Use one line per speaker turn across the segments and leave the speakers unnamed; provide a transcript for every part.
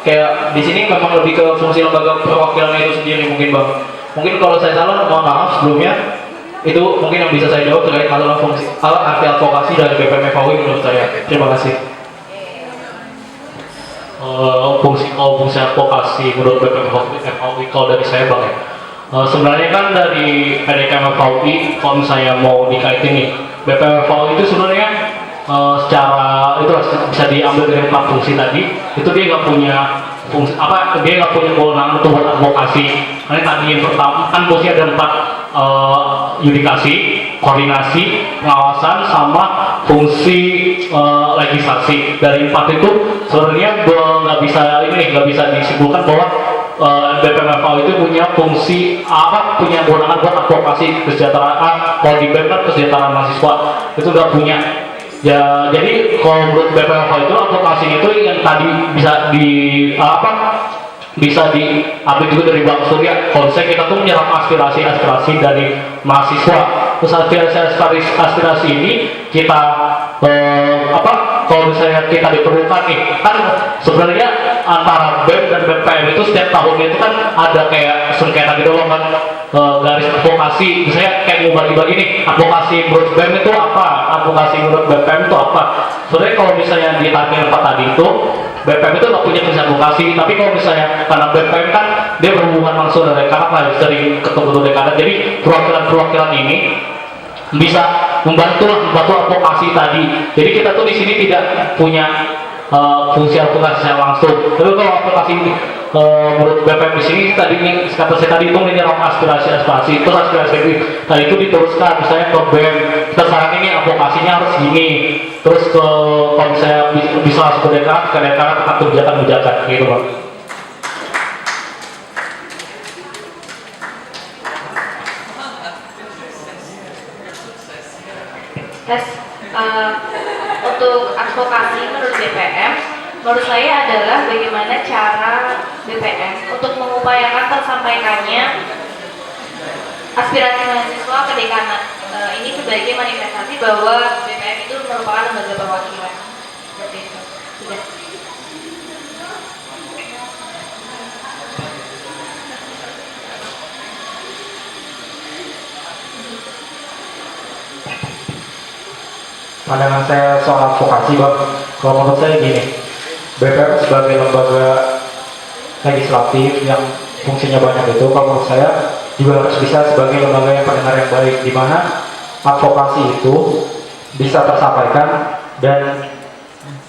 kayak di sini memang lebih ke fungsi lembaga perwakilan itu sendiri mungkin bang. Mungkin kalau saya salah mohon maaf sebelumnya. Itu mungkin yang bisa saya jawab terkait masalah fungsi arti advokasi dari BPM FAUI menurut saya. Terima kasih.
Fungsi advokasi menurut BPM FAUI kalau dari saya bang ya. Sebenarnya kan dari PDKM FAUI kalau misalnya mau dikaitin nih, BPM FAUI itu sebenarnya secara itu bisa diambil dari 4 fungsi tadi. Itu dia nggak punya fungsi apa, dia nggak punya kewenangan untuk advokasi. Karena tadi yang pertama kan fungsi ada 4, yudikasi, koordinasi, pengawasan, sama fungsi legislasi. Dari 4 itu sebenarnya nggak bisa disimpulkan bahwa BPM FAUI itu punya fungsi punya kewenangan buat advokasi kesejahteraan. Kalau di BEM kan kesejahteraan mahasiswa itu nggak punya. Ya, jadi kalau menurut BPM FAUI itu advokasi itu yang tadi bisa diambil juga dari Bang Surya. Kalau misalnya kita tuh menyerap aspirasi dari mahasiswa, terus aspirasi ini kita kalau misalnya kita diperlukan nih, kan sebenarnya antara BEM dan BPM itu setiap tahunnya itu kan ada kayak sengketa gitu loh kan, garis advokasi. Misalnya kayak mau bagi-bagi nih, advokasi menurut BEM itu apa, advokasi menurut BPM itu apa. Sebenarnya kalau misalnya di tampil 4 tadi itu BPM itu nggak punya fungsi advokasi, tapi kalau misalnya karena BPM kan dia berhubungan langsung dengan dekanat lah, sering ketemu dekanat, jadi perwakilan ini bisa membantu advokasi tadi. Jadi kita tuh di sini tidak punya fungsi advokasi secara langsung. Tapi kalau advokasi menurut BPM di sini kata saya tadi itu menyerap aspirasi, terus aspirasi tadi itu diteruskan misalnya ke BEM. Kita sekarang ini advokasinya harus gini. Terus kalau misalnya bisa langsung ke dekanat tentang kebijakan-kebijakan gitu bang.
Untuk advokasi menurut BPM, menurut saya adalah bagaimana cara BPM untuk mengupayakan tersampaikannya aspirasi mahasiswa ke dekanat. Ini sebagai manifestasi bahwa BPM itu merupakan lembaga perwakilan. Seperti itu. Sudah.
Pandangan saya soal advokasi bang, kalau menurut saya gini, BPM sebagai lembaga legislatif yang fungsinya banyak itu, kalau menurut saya juga harus bisa sebagai lembaga yang pendengar yang baik, di mana advokasi itu bisa tersampaikan, dan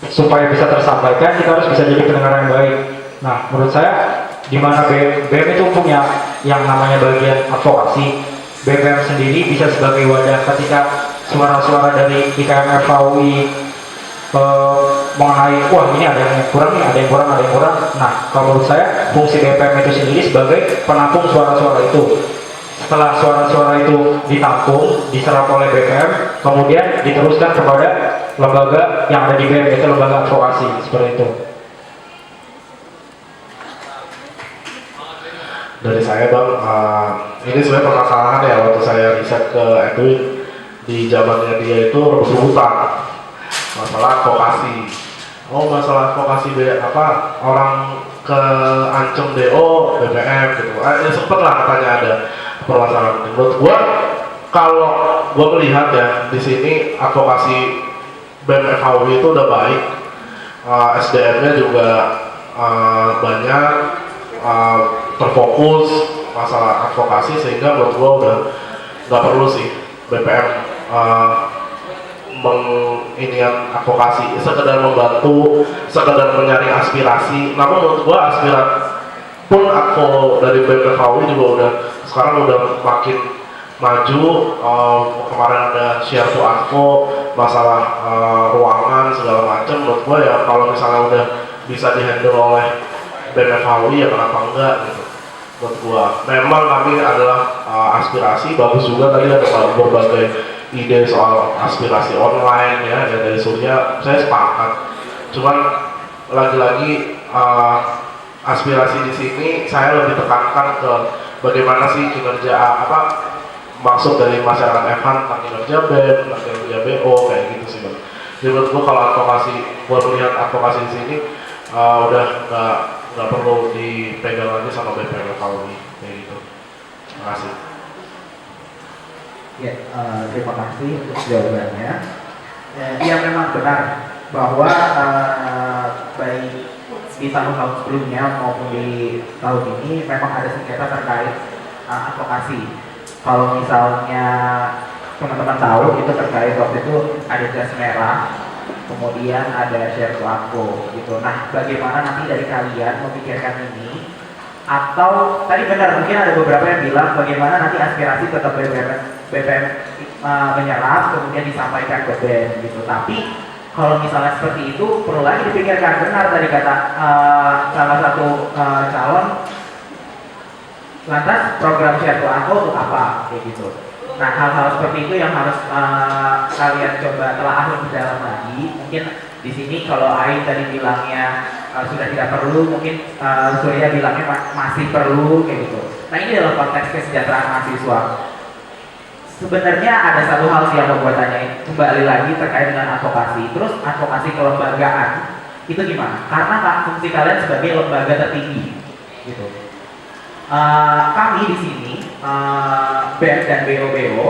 supaya bisa tersampaikan kita harus bisa jadi pendengar yang baik. Nah, menurut saya di mana BPM itu punya yang namanya bagian advokasi, BPM sendiri bisa sebagai wadah ketika suara-suara dari IKM FAUI mengenai wah ini ada yang kurang nih, ada yang kurang. Nah, kalau menurut saya fungsi BPM itu sendiri sebagai penampung suara-suara itu. Setelah suara-suara itu ditampung, diserap oleh BPM, kemudian diteruskan kepada lembaga yang ada di BPM, yaitu lembaga advokasi, seperti itu.
Dari saya bang, ini sebenarnya permasalahan ya waktu saya riset ke Edwin. Di zamannya dia itu rebut-rebutan masalah advokasi. Masalah advokasi orang ke ancam DO BPM gitu. Ya sempet lah katanya ada permasalahan. Menurut gua kalau gua melihat ya di sini advokasi BEM FAUI itu udah baik, SDM-nya juga banyak, terfokus masalah advokasi, sehingga menurut gua udah nggak perlu sih BPM menginian advokasi, sekedar membantu, sekedar menyaring aspirasi. Namun menurut gua pun advo dari BPM FAUI juga udah sekarang udah makin maju. Kemarin ada share to advo masalah ruangan segala macam. Menurut gua ya kalau misalnya udah bisa dihandle oleh BPM FAUI ya kenapa enggak gitu. Buat gua memang kami adalah aspirasi, bagus juga tadi ada berbagai ide soal aspirasi online ya dari Surya, saya sepakat. Cuman lagi-lagi aspirasi di sini saya lebih tekankan ke bagaimana sih kinerja maksud dari masyarakat FH tentang kinerja BEM, tentang kinerja BO kayak gitu sih bang. Jadi menurut gua kalau advokasi, gua melihat advokasi di sini udah nggak nggak perlu dipegang lagi sama BPM FKUI kayak gitu. Terima kasih.
Ya, terima kasih untuk jawabannya. Iya memang benar bahwa baik di tahun-tahun sebelumnya maupun di tahun ini memang ada sengketa terkait advokasi. Kalau misalnya teman-teman tahu itu terkait waktu itu ada jas merah, kemudian ada share to akpo gitu. Nah, bagaimana nanti dari kalian memikirkan ini? Atau tadi benar mungkin ada beberapa yang bilang bagaimana nanti aspirasi tetap BPM menyerap kemudian disampaikan ke BEM gitu. Tapi kalau misalnya seperti itu perlu lagi dipikirkan. Benar tadi kata salah satu calon, lantas program share to akpo untuk apa kayak gitu. Nah, hal-hal seperti itu yang harus kalian coba telaah lebih dalam lagi. Mungkin di sini kalau Ain tadi bilangnya sudah tidak perlu, mungkin Surya bilangnya masih perlu kayak gitu. Nah, ini dalam konteks kesejahteraan mahasiswa. Sebenarnya ada satu hal sih yang mau gue tanyain kembali lagi terkait dengan advokasi. Terus advokasi kelembagaan itu gimana? Karena fungsi kalian sebagai lembaga tertinggi, gitu. Kami di sini BEM dan BO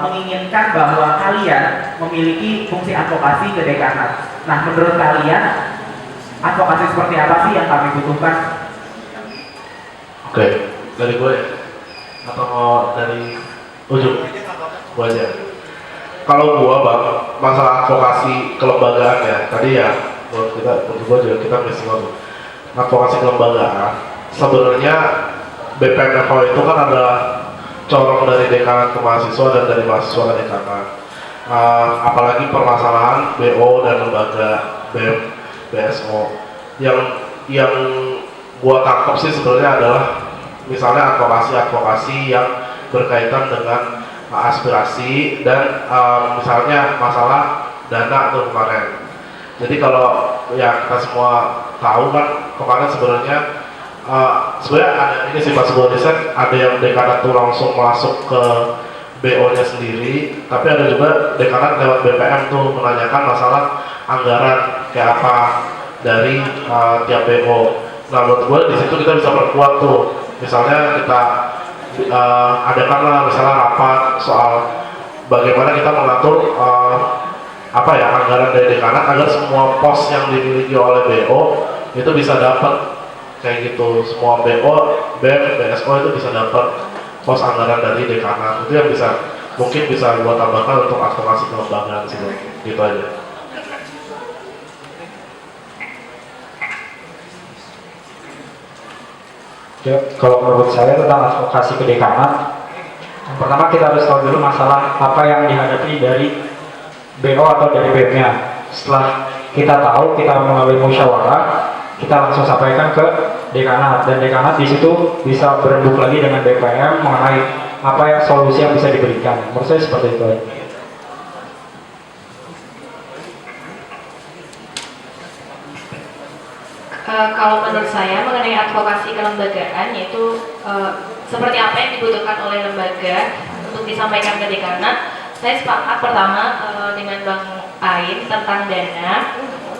menginginkan bahwa kalian memiliki fungsi advokasi ke dekanat. Nah, menurut kalian advokasi seperti apa sih yang kami butuhkan?
Oke, dari gue atau mau dari ujung? Gue aja. Kalau gue bang, masalah advokasi kelembagaan ya, tadi ya, untuk gue juga kita mesti ngomong advokasi kelembagaan. Sebenarnya BPM FKUI itu kan ada corong dari dekanat ke mahasiswa dan dari mahasiswa ke dekanat. Apalagi permasalahan BO dan lembaga BEM, BSO yang gua tangkap sih sebenarnya adalah misalnya advokasi yang berkaitan dengan aspirasi dan misalnya masalah dana atau kemarin. Jadi kalau ya kita semua tahu kan kemarin sebenarnya ada ini sih pas gue riset, ada yang dekanat tuh langsung masuk ke BO-nya sendiri, tapi ada juga dekanat lewat BPM tuh menanyakan masalah anggaran kayak apa dari tiap BO. Nah, menurut gue di situ kita bisa perkuat tuh, misalnya kita adakanlah misalnya rapat soal bagaimana kita mengatur anggaran dari dekanat agar semua pos yang dimiliki oleh BO itu bisa dapat kayak gitu, semua BO, BEM, BSO itu bisa dapat pos anggaran dari dekanat. Itu yang mungkin bisa gua tambahkan untuk advokasi kelembagaan sih, gitu aja.
Ya, kalau menurut saya tentang advokasi ke dekanat, yang pertama kita harus tahu dulu masalah apa yang dihadapi dari BO atau dari BEM-nya. Setelah kita tahu, kita melalui musyawarah, kita langsung sampaikan ke dekanat, dan dekanat di situ bisa berembuk lagi dengan BPM mengenai apa ya solusi yang bisa diberikan. Menurut saya seperti itu aja.
Kalau menurut saya mengenai advokasi kelembagaan yaitu seperti apa yang dibutuhkan oleh lembaga untuk disampaikan ke dekanat. Saya sepakat pertama dengan Bang Ain tentang dana.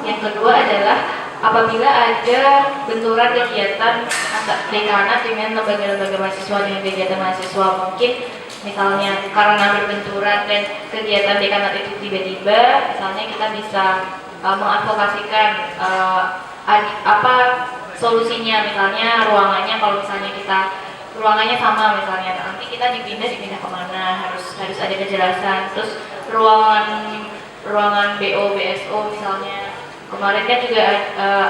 Yang kedua adalah apabila ada benturan kegiatan dekanat dengan lembaga-lembaga mahasiswa dengan kegiatan mahasiswa, mungkin misalnya karena berbenturan dan kegiatan dekanat itu tiba-tiba, misalnya kita bisa mengadvokasikan apa solusinya, misalnya ruangannya, kalau misalnya kita ruangannya sama misalnya, nanti kita dipindah kemana, harus ada kejelasan. Terus ruangan BO, BSO misalnya, kemarin kan juga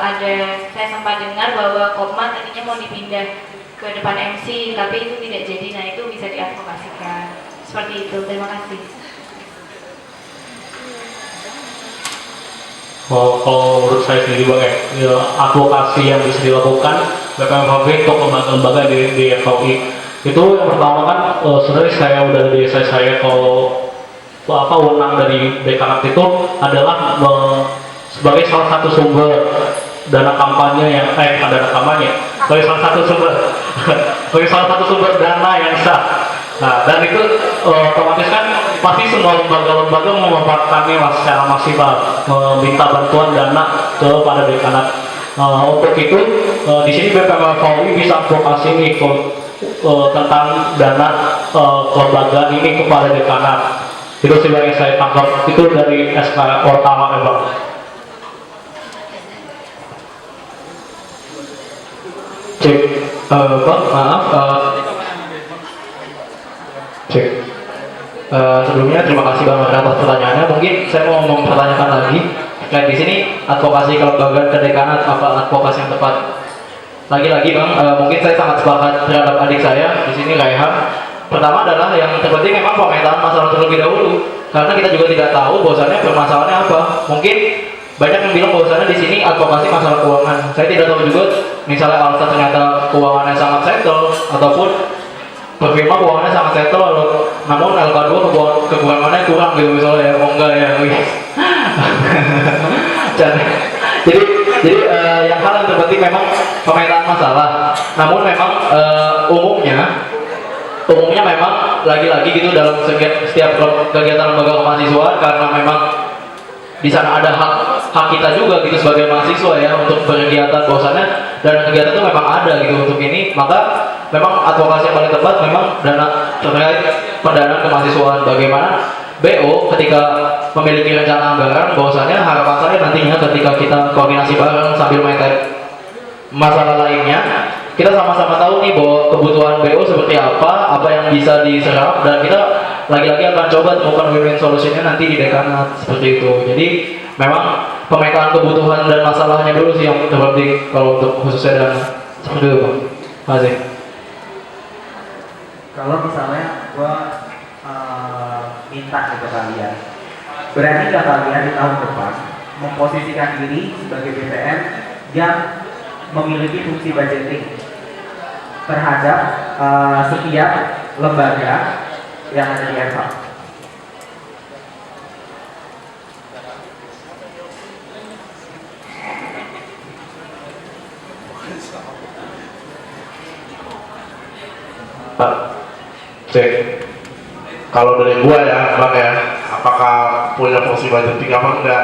ada saya sempat dengar bahwa Kopma tadinya mau dipindah ke depan MC, tapi itu tidak jadi. Nah, itu bisa diadvokasikan seperti itu. Terima kasih.
Kalau menurut saya sendiri bang ya, advokasi yang bisa dilakukan BPM FKUI untuk lembaga-lembaga di FKUI itu yang pertama kan sebenarnya saya udah dari saya kalau wewenang dari dekanat itu adalah sebagai salah satu sumber dana kampanye yang dana kampanye sebagai salah satu sumber dana yang sah. Nah, dan itu otomatis kan pasti semua lembaga-lembaga memanfaatkannya secara maksimal, meminta bantuan dana kepada dekanat. Untuk itu di sini BPM bisa advokasi nih tentang dana kelembagaan ini kepada dekanat. Itu sih yang saya tangkap itu dari SK pertama ya Bang. Cek, Bang, maaf. Cek. Sebelumnya terima kasih banget atas pertanyaannya. Mungkin saya mau mempertanyakan lagi. Kayak di sini advokasi kelembagaan kedekanat apa advokasi yang tepat? Lagi-lagi Bang, mungkin saya sangat sepakat terhadap adik saya di sini Raihan. Pertama adalah yang terpenting memang pemetaan masalah terlebih dahulu, karena kita juga tidak tahu bahwasannya permasalahannya apa. Mungkin banyak yang bilang bahwasannya di sini advokasi masalah keuangan. Saya tidak tahu juga, misalnya Alsa ternyata keuangannya sangat settle ataupun Perfirma keuangannya sangat settle, namun LK2 keuangannya kurang gitu misalnya ya, oh enggak ya, jadi yang hal yang terpenting memang pemetaan masalah. Namun memang umumnya memang lagi-lagi gitu dalam setiap kegiatan lembaga kemahasiswaan, karena memang di sana ada hak kita juga gitu sebagai mahasiswa ya untuk berkegiatan, bahwasannya dan kegiatan itu memang ada gitu untuk ini, maka memang advokasi yang paling tepat memang dana terkait pendanaan kemahasiswaan. Bagaimana BO ketika memiliki rencana anggaran, bahwasannya harapan saya nantinya ketika kita koordinasi bareng sambil maintain masalah lainnya, kita sama-sama tahu nih bahwa kebutuhan BO seperti apa yang bisa diserap, dan kita lagi-lagi akan coba temukan win-win solutionnya nanti di dekanat seperti itu. Jadi memang pemetaan kebutuhan dan masalahnya dulu sih yang terpenting kalau untuk khususnya dana seperti itu Bang. Terima kasih.
Kalau misalnya gua minta ke kalian, berani nggak kalian di tahun depan memposisikan diri sebagai BPM yang memiliki fungsi budgeting terhadap setiap lembaga yang ada di EVA?
Pak, cek. Kalau dari gua ya, Bang ya, apakah punya fungsi budgeting apa enggak?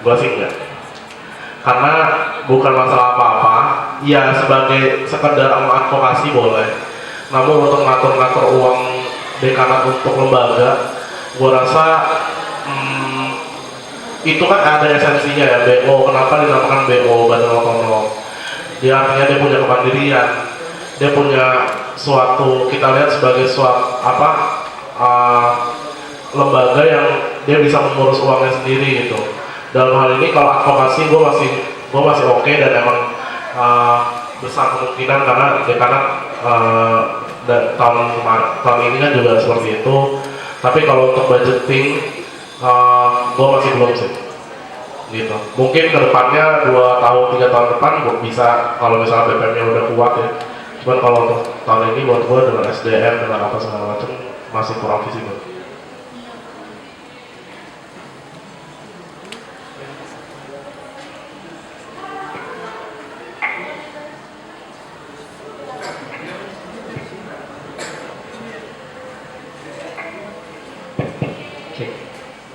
Gua sih enggak. Karena bukan masalah apa-apa. Ya sebagai sekedar advokasi boleh. Namun untuk ngatur-ngatur uang dekanat untuk lembaga, gua rasa itu kan ada esensinya ya, BO. Kenapa dinamakan BO, Badan Otonom? Dia artinya dia punya kemandirian, dia punya suatu, kita lihat sebagai suatu lembaga yang dia bisa mengurus uangnya sendiri gitu. Dalam hal ini kalau advokasi gue masih oke, dan emang besar kemungkinan karena dekanat tahun ini kan juga seperti itu. Tapi kalau untuk budgeting gue masih belum sih gitu. Mungkin kedepannya 2 tahun 3 tahun depan gue bisa, kalau misalnya BPM-nya udah kuat ya. Cuman kalau untuk tahun ini buat gue dengan SDM dengan apa segala macam masih kurang visible.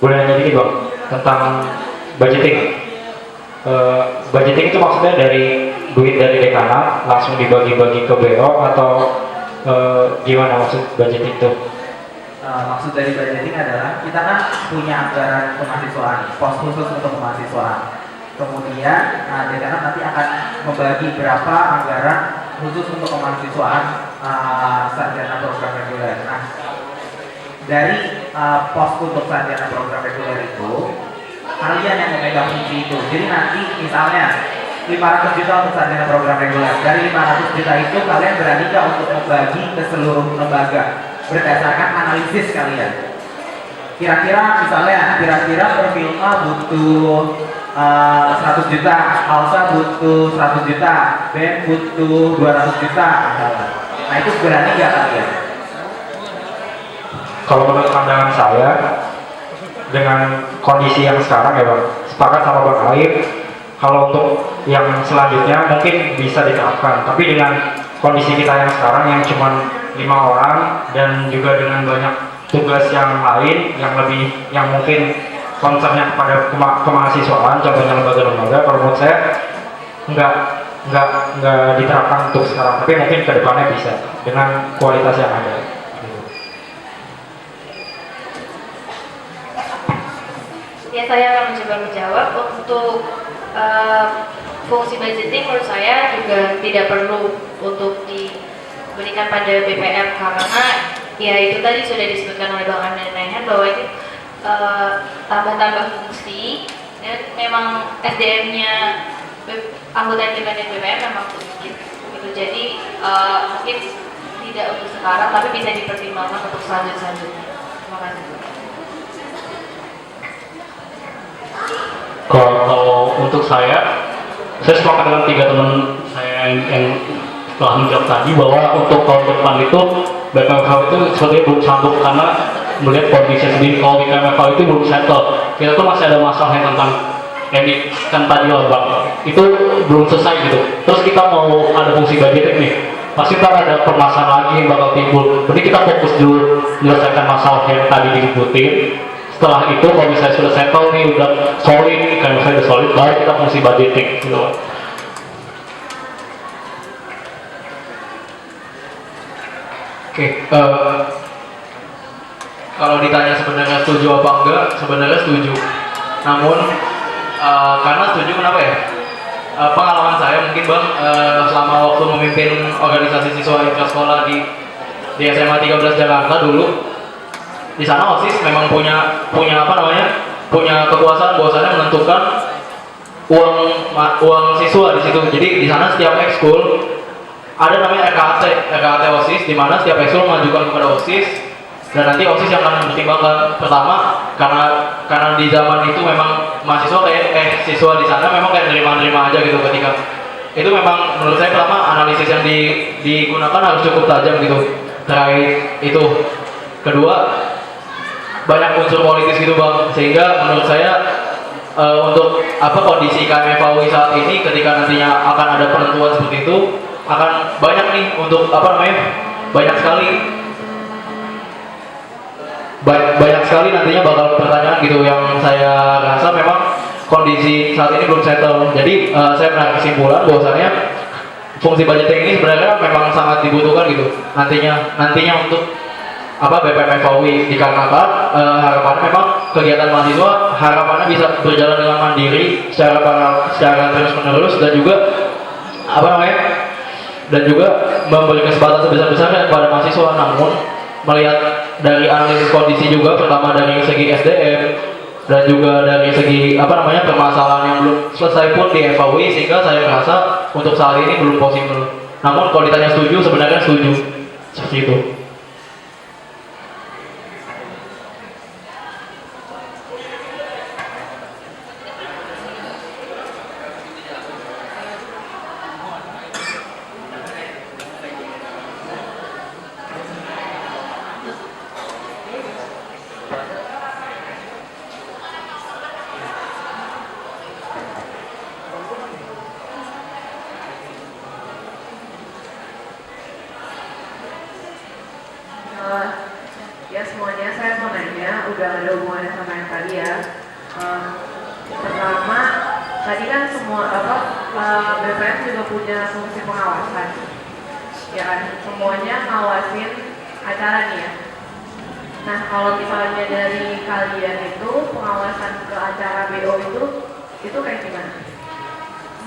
Boleh nanya dikit Bang tentang budgeting. Budgeting itu maksudnya dari duit dari dekanat langsung dibagi-bagi ke BO atau gimana maksud budgeting itu?
Maksud dari budgeting adalah kita kan punya anggaran kemahasiswaan, pos khusus untuk kemahasiswaan. Kemudian dekanat nanti akan membagi berapa anggaran khusus untuk kemahasiswaan sarjana program reguler. Nah, dari pos untuk sarjana program reguler itu kalian yang memegang fungsi itu. Jadi nanti misalnya 500 juta untuk sarjana program reguler, dari 500 juta itu kalian berani nggak untuk membagi ke seluruh lembaga berdasarkan analisis kalian? Kira-kira misalnya Perfilma butuh 100 juta, Alsa butuh 100 juta, Ben butuh 200 juta. Nah itu berani nggak kalian?
Kalau menurut pandangan saya, dengan kondisi yang sekarang ya Bang, sepakat sama Bang Aib, kalau untuk yang selanjutnya mungkin bisa diterapkan, tapi dengan kondisi kita yang sekarang yang cuma 5 orang dan juga dengan banyak tugas yang lain yang mungkin concernnya kepada kemahasiswaan, contohnya lembaga-lembaga, kalau menurut saya nggak diterapkan untuk sekarang, tapi mungkin kedepannya bisa dengan kualitas yang ada. Gitu.
Ya, saya akan mencoba menjawab. Untuk fungsi budgeting menurut saya juga tidak perlu untuk diberikan pada BPM, karena ya itu tadi sudah disebutkan oleh Bang Anda Nehan bahwa itu tambah-tambah fungsi, dan memang SDM-nya anggota independen BPM memang sedikit gitu. Jadi mungkin tidak untuk sekarang, tapi bisa dipertimbangkan untuk selanjutnya. Terima kasih.
Kalau untuk saya sepakat dengan 3 teman saya yang telah menjawab tadi bahwa untuk tahun depan itu BPMFH itu sepertinya belum sanggup karena melihat kondisi sendiri. Kalau BPMFH itu belum settle, kita tuh masih ada masalah yang tentang ini kan tadi lah Bang, itu belum selesai gitu. Terus kita mau ada fungsi budgeting nih, pasti ntar ada permasalahan lagi yang bakal timbul. Jadi kita fokus dulu menyelesaikan masalah yang tadi disebutin. Setelah itu kalau misalnya sudah settle nih, udah solid, kayak misalnya udah solid, baru kita fungsi budgeting gitu.
Oke, kalau ditanya sebenarnya setuju apa enggak, sebenarnya setuju. Namun karena setuju kenapa ya? Pengalaman saya mungkin Bang, selama waktu memimpin organisasi siswa intrasekolah di SMA 13 Jakarta dulu, di sana OSIS memang punya apa namanya, punya kekuasaan bahwasanya menentukan uang siswa di situ. Jadi di sana setiap ekskul ada namanya RKAT OSIS, di mana setiap ekskul mengajukan kepada OSIS, dan nanti OSIS yang akan mempertimbangkan. Pertama, karena di zaman itu memang mahasiswa kayak siswa di sana memang kayak nerima aja gitu. Ketika itu memang menurut saya pertama analisis yang digunakan harus cukup tajam gitu terkait itu. Kedua, banyak unsur politis gitu Bang, sehingga menurut saya untuk kondisi KMFAUI saat ini ketika nantinya akan ada penentuan seperti itu akan banyak nih untuk banyak sekali nantinya bakal pertanyaan gitu yang saya rasa memang kondisi saat ini belum settle. Jadi saya menarik kesimpulan bahwasannya fungsi budgeting ini sebenarnya memang sangat dibutuhkan gitu nantinya untuk BPM-FAUI, dikarenakan harapannya memang kegiatan mahasiswa harapannya bisa berjalan dengan mandiri secara terus menerus, dan juga memberi kesempatan sebesar-besarnya kepada mahasiswa. Namun melihat dari analisis kondisi juga, pertama dari segi SDM dan juga dari segi permasalahan yang belum selesai pun di FAUI, sehingga saya merasa untuk saat ini belum possible. Namun kalau ditanya setuju, sebenarnya setuju seperti itu.
Ya semuanya, saya mau nanya, udah ada hubungannya sama yang tadi ya. Pertama, tadi kan semua BPM juga punya fungsi pengawasan, ya kan? Semuanya ngawasin acara nih ya. Nah, kalau misalnya dari kalian itu pengawasan ke acara BO itu kayak gimana?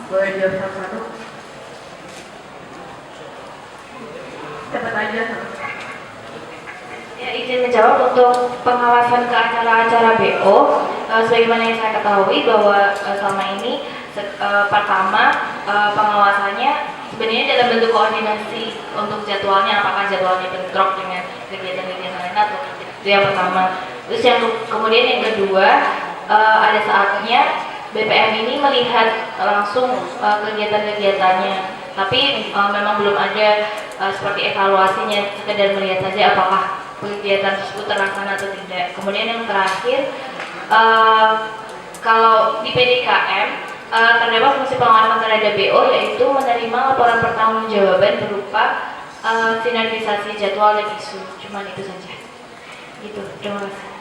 Boleh jawab satu-satu? Cepet aja.
Ya, izin menjawab. Untuk pengawasan ke acara-acara BO, sebagaimana yang saya ketahui bahwa selama ini pertama pengawasannya sebenarnya dalam bentuk koordinasi untuk jadwalnya, apakah jadwalnya bentrok dengan kegiatan-kegiatan lain atau tidak. Itu yang pertama. Terus yang kemudian yang kedua, ada saatnya BPM ini melihat langsung kegiatan-kegiatannya, tapi memang belum ada seperti evaluasinya, sekedar melihat saja apakah kegiatan tersebut terlaksana atau tidak. Kemudian yang terakhir, kalau di PDKM terdapat fungsi pengawasan terhadap BO, yaitu menerima laporan pertanggungjawaban berupa sinergisasi jadwal dan isu. Cuman itu saja. Gitu. Terima kasih.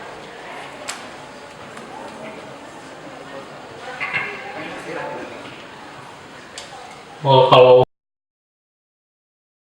kalau